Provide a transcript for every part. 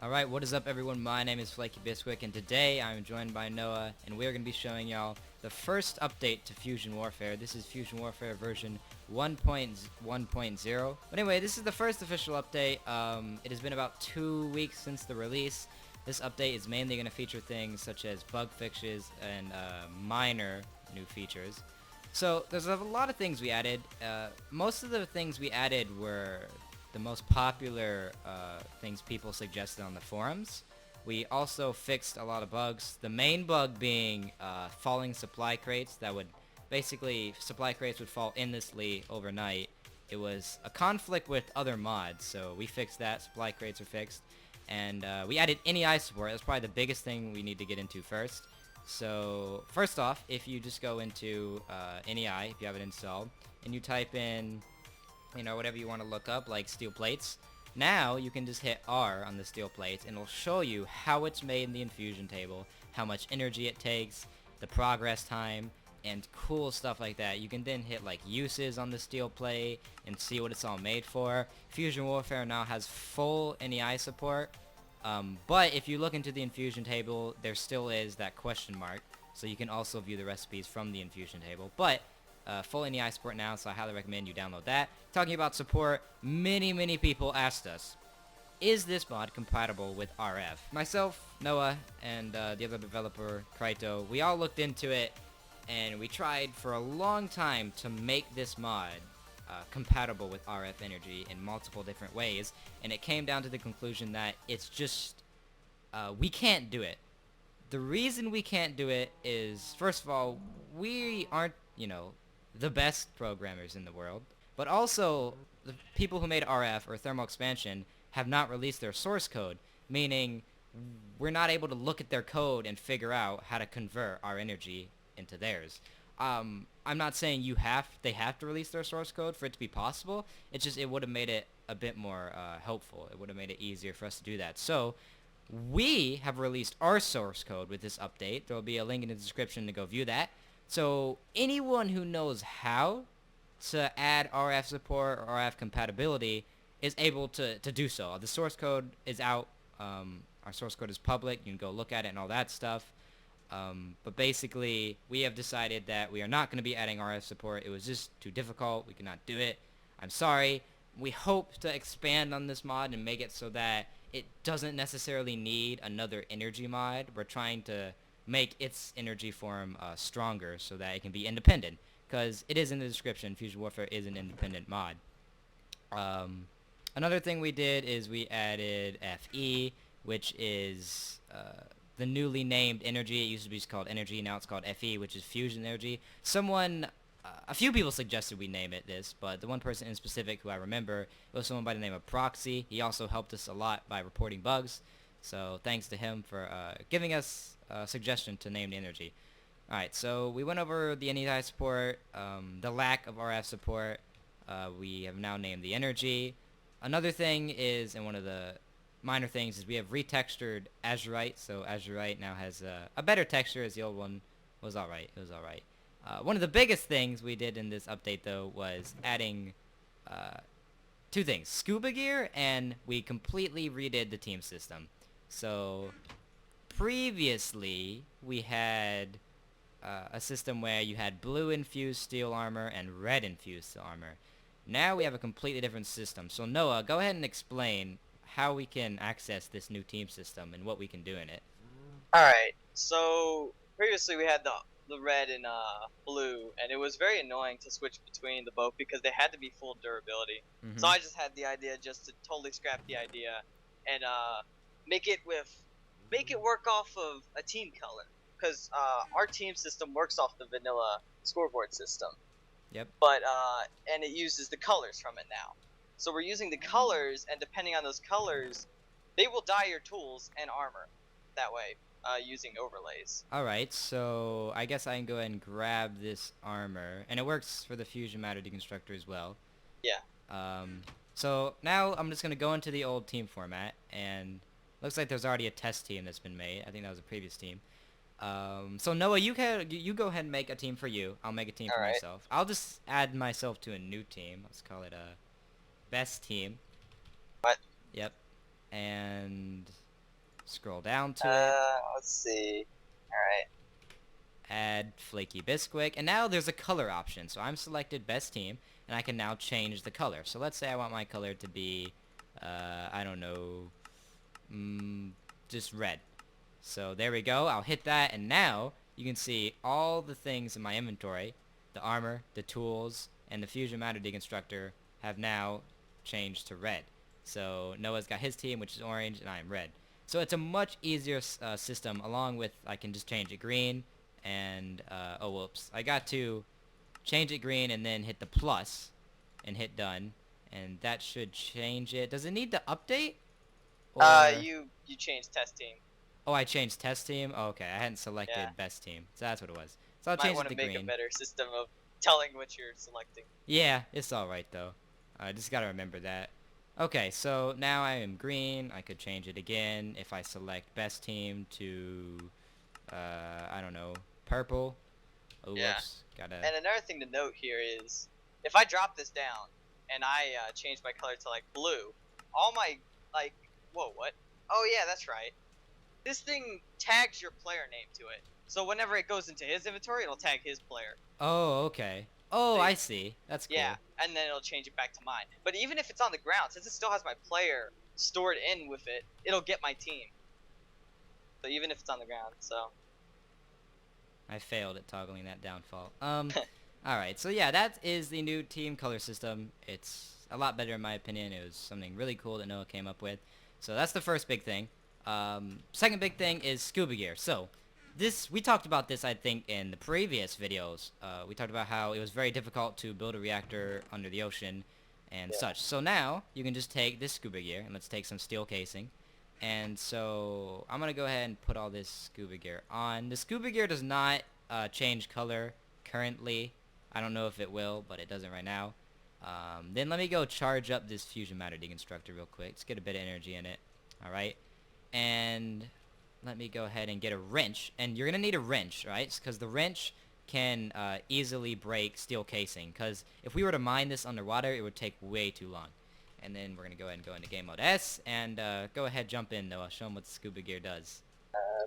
Alright, what is up everyone? My name is Flaky Bisquick, and today I'm joined by Noah, and we're going to be showing y'all the first update to Fusion Warfare. This is Fusion Warfare version 1.1.0. But anyway, this is the first official update. It has been about 2 weeks since the release. This update is mainly going to feature things such as bug fixes and minor new features. So, there's a lot of things we added. Most of the things we added were the most popular things people suggested on the forums. We also fixed a lot of bugs. The main bug being falling supply crates. That would basically, supply crates would fall endlessly overnight. It was a conflict with other mods, so we fixed that. Supply crates are fixed. And we added NEI support. That's probably the biggest thing we need to get into first. So first off, if you just go into NEI, if you have it installed, and you type in whatever you want to look up, like steel plates. Now you can just hit R on the steel plates and it'll show you how it's made in the infusion table, how much energy it takes, the progress time, and cool stuff like that. You can then hit like uses on the steel plate and see what it's all made for. Fusion Warfare now has full NEI support, but if you look into the infusion table, there still is that question mark, so you can also view the recipes from the infusion table. But full NEI support now, so I highly recommend you download that. Talking about support, many people asked us, is this mod compatible with RF? Myself, Noah, and the other developer, Kraito, we all looked into it, and we tried for a long time to make this mod compatible with RF energy in multiple different ways, and it came down to the conclusion that it's just, we can't do it. The reason we can't do it is, first of all, we aren't, the best programmers in the world, but also the people who made RF or thermal expansion have not released their source code, meaning we're not able to look at their code and figure out how to convert our energy into theirs. I'm not saying they have to release their source code for it to be possible. It's just it would have made it a bit more helpful. It would have made it easier for us to do that. So we have released our source code with this update. There will be a link in the description to go view that. So anyone who knows how to add RF support or RF compatibility is able to do so. The source code is out. Our source code is public. You can go look at it and all that stuff. But basically, we have decided that we are not going to be adding RF support. It was just too difficult. We could not do it. I'm sorry. We hope to expand on this mod and make it so that it doesn't necessarily need another energy mod. We're trying to make its energy form stronger so that it can be independent, because it is in the description. Fusion Warfare is an independent mod. Another thing we did is we added FE, which is the newly named energy. It used to be called energy, now it's called FE, which is fusion energy. A few people suggested we name it this, but the one person in specific who I remember, it was someone by the name of Proxy. He also helped us a lot by reporting bugs, so thanks to him for giving us a suggestion to name the energy. Alright, so we went over the NEI support, the lack of RF support. We have now named the energy. Another thing is, and one of the minor things, is we have retextured Azurite. So Azurite now has a better texture, as the old one was alright. It was alright. One of the biggest things we did in this update, though, was adding two things: Scuba gear, and we completely redid the team system. So previously, we had a system where you had blue infused steel armor and red infused steel armor. Now we have a completely different system. So Noah, go ahead and explain how we can access this new team system and what we can do in it. Alright, so previously we had the red and blue, and it was very annoying to switch between the both because they had to be full durability. So I just had the idea just to totally scrap the idea and make it work off of a team color, because our team system works off the vanilla scoreboard system. Yep. But and it uses the colors from it now. So we're using the colors, and depending on those colors, they will dye your tools and armor that way, using overlays. Alright, so I guess I can go ahead and grab this armor, and it works for the fusion matter deconstructor as well. Yeah. So now I'm just going to go into the old team format, and looks like there's already a test team that's been made. I think that was a previous team. So Noah, you go ahead and make a team for you. I'll make a team for myself. I'll just add myself to a new team. Let's call it a best team. What? Yep. And Scroll down to it. Let's see. Alright. Add Flaky Bisquick. And now there's a color option. So I'm selected best team, and I can now change the color. So let's say I want my color to be, I don't know, just red. So there we go. I'll hit that, and now you can see all the things in my inventory, the armor, the tools, and the fusion matter deconstructor have now changed to red. So Noah's got his team, which is orange, and I am red. So it's a much easier system, along with I can just change it green, and, oh whoops, I got to change it green and then hit the plus and hit done, and that should change it. Does it need to update? Or... You changed test team. Oh, I changed test team? Oh, okay, I hadn't selected best team. So that's what it was. So I'll change it to green. Might want to make a better system of telling what you're selecting. Yeah, it's alright though. I just gotta remember that. Okay, so now I am green. I could change it again if I select best team to, I don't know, purple. Oh, yeah. whoops. Gotta... And another thing to note here is, if I drop this down and I change my color to like blue, all my whoa, what? Oh yeah, that's right. This thing tags your player name to it. So whenever it goes into his inventory, it'll tag his player. Oh, okay. Oh, I see. That's cool. Yeah, and then it'll change it back to mine. But even if it's on the ground, since it still has my player stored in with it, it'll get my team. So even if it's on the ground, so... I failed at toggling that downfall. Alright, so yeah, that is the new team color system. It's a lot better in my opinion. It was something really cool that Noah came up with. So that's the first big thing. Second big thing is scuba gear. So we talked about this, I think, in the previous videos. We talked about how it was very difficult to build a reactor under the ocean and such. So now you can just take this scuba gear, and let's take some steel casing. And so I'm going to go ahead and put all this scuba gear on. The scuba gear does not change color currently. I don't know if it will, but it doesn't right now. Then let me go charge up this fusion matter deconstructor real quick. Let's get a bit of energy in it. Alright. And let me go ahead and get a wrench. And you're going to need a wrench, right? Because the wrench can easily break steel casing. Because if we were to mine this underwater, it would take way too long. And then we're going to go ahead and go into game mode S. And go ahead, jump in, Noah. Show them what the scuba gear does.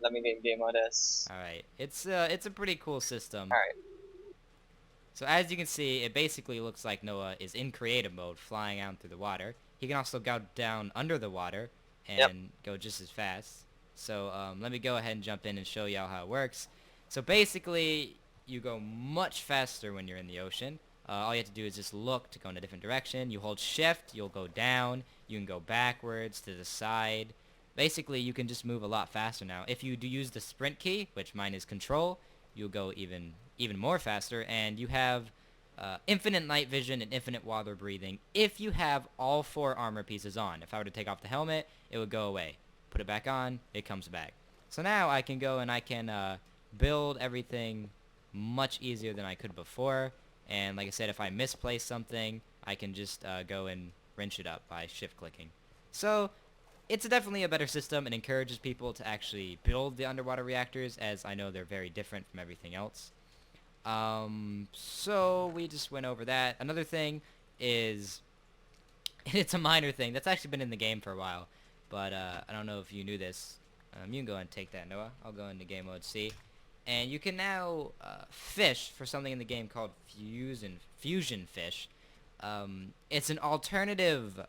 Let me get in game mode S. Alright. It's a pretty cool system. Alright. So as you can see, it basically looks like Noah is in creative mode, flying out through the water. He can also go down under the water and go just as fast. So let me go ahead and jump in and show y'all how it works. So basically, you go much faster when you're in the ocean. All you have to do is just look to go in a different direction. You hold shift, you'll go down. You can go backwards, to the side. Basically, you can just move a lot faster now. If you do use the sprint key, which mine is control, you'll go even more faster, and you have infinite night vision and infinite water breathing if you have all 4 armor pieces on. If I were to take off the helmet, it would go away. Put it back on, it comes back. So now I can go and I can build everything much easier than I could before. And like I said, if I misplace something, I can just go and wrench it up by shift clicking. So it's definitely a better system and encourages people to actually build the underwater reactors, as I know they're very different from everything else. So we just went over that. Another thing is, it's a minor thing that's actually been in the game for a while, but I don't know if you knew this. You can go and take that, Noah. I'll go into game mode C. And you can now fish for something in the game called fusion fish. It's an alternative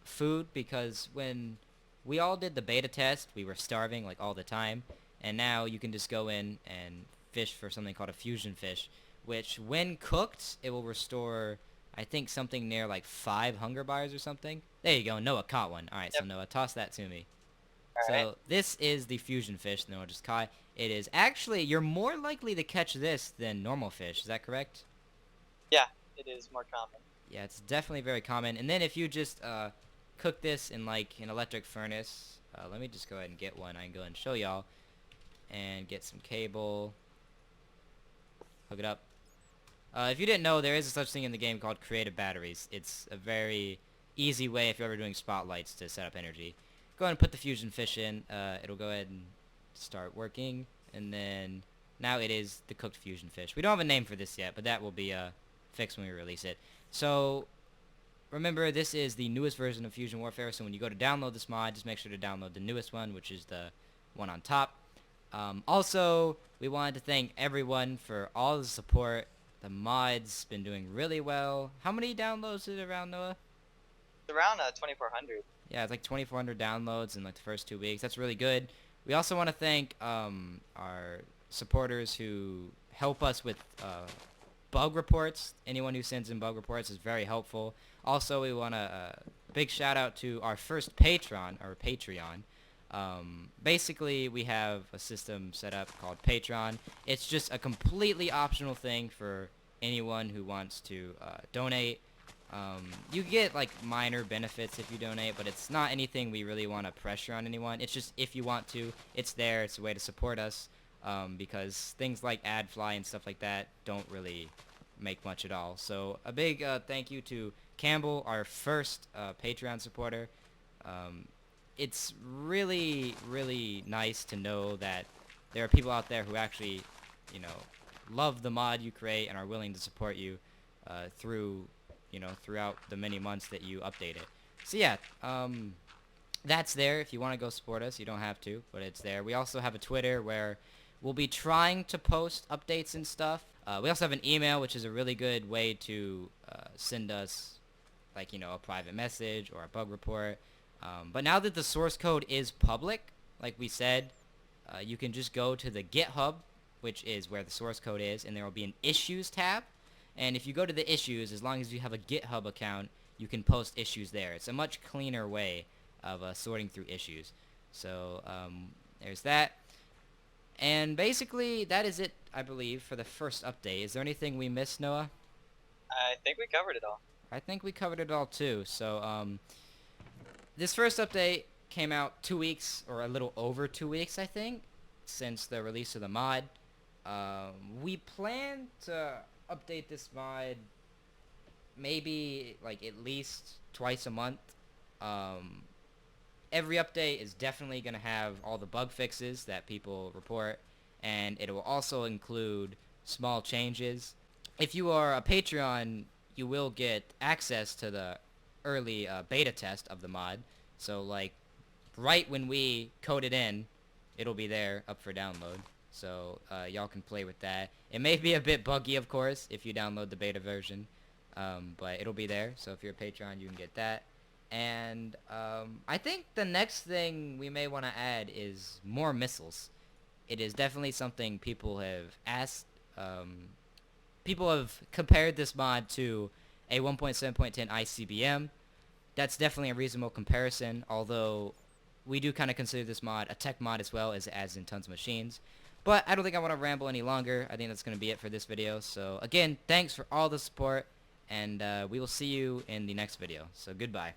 food because when we all did the beta test, we were starving like all the time, and now you can just go in and fish for something called a fusion fish, which when cooked, it will restore, I think, something near like 5 hunger bars or something. There you go, Noah caught one. Alright, so Noah, toss that to me. So this is the fusion fish Noah just caught. It is actually, you're more likely to catch this than normal fish, is that correct? Yeah, it is more common. Yeah, it's definitely very common. And then if you just cook this in like an electric furnace, let me just go ahead and get one. I can go and show y'all. And get some cable. Hook it up. If you didn't know, there is a such thing in the game called creative batteries. It's a very easy way, if you're ever doing spotlights, to set up energy. Go ahead and put the fusion fish in. It'll go ahead and start working. And then now it is the cooked fusion fish. We don't have a name for this yet, but that will be fixed when we release it. So remember, this is the newest version of Fusion Warfare, so when you go to download this mod, just make sure to download the newest one, which is the one on top. Also, we wanted to thank everyone for all the support. The mod's been doing really well. How many downloads is it around, Noah? It's around 2,400. Yeah, it's like 2,400 downloads in like the first 2 weeks. That's really good. We also want to thank our supporters who help us with bug reports. Anyone who sends in bug reports is very helpful. Also, we want a big shout out to our first patron, or Patreon. Basically, we have a system set up called Patreon. It's just a completely optional thing for anyone who wants to donate. You get like minor benefits if you donate, but it's not anything we really want to pressure on anyone. It's just if you want to, it's there. It's a way to support us, because things like AdFly and stuff like that don't really make much at all. So a big thank you to Campbell, our first Patreon supporter. It's really, really nice to know that there are people out there who actually, you know, love the mod you create and are willing to support you throughout the many months that you update it. So yeah, that's there. If you want to go support us, you don't have to, but it's there. We also have a Twitter where we'll be trying to post updates and stuff. We also have an email, which is a really good way to send us, like, a private message or a bug report. But now that the source code is public, like we said, you can just go to the GitHub, which is where the source code is, and there will be an Issues tab. And if you go to the Issues, as long as you have a GitHub account, you can post issues there. It's a much cleaner way of sorting through issues. So there's that. And basically, that is it, I believe, for the first update. Is there anything we missed, Noah? I think we covered it all. I think we covered it all, too. So this first update came out 2 weeks, or a little over 2 weeks, I think, since the release of the mod. We plan to update this mod maybe like at least twice a month. Every update is definitely going to have all the bug fixes that people report, and it will also include small changes. If you are a Patreon, you will get access to the early beta test of the mod. So like right when we code it in, it'll be there up for download. So y'all can play with that. It may be a bit buggy, of course, if you download the beta version, but it'll be there. So if you're a Patreon, you can get that. And I think the next thing we may want to add is more missiles. It is definitely something people have asked. People have compared this mod to a 1.7.10 ICBM. That's definitely a reasonable comparison, although we do kind of consider this mod a tech mod as well as in tons of machines. But I don't think I want to ramble any longer. I think that's going to be it for this video. So again, thanks for all the support, and we will see you in the next video. So goodbye.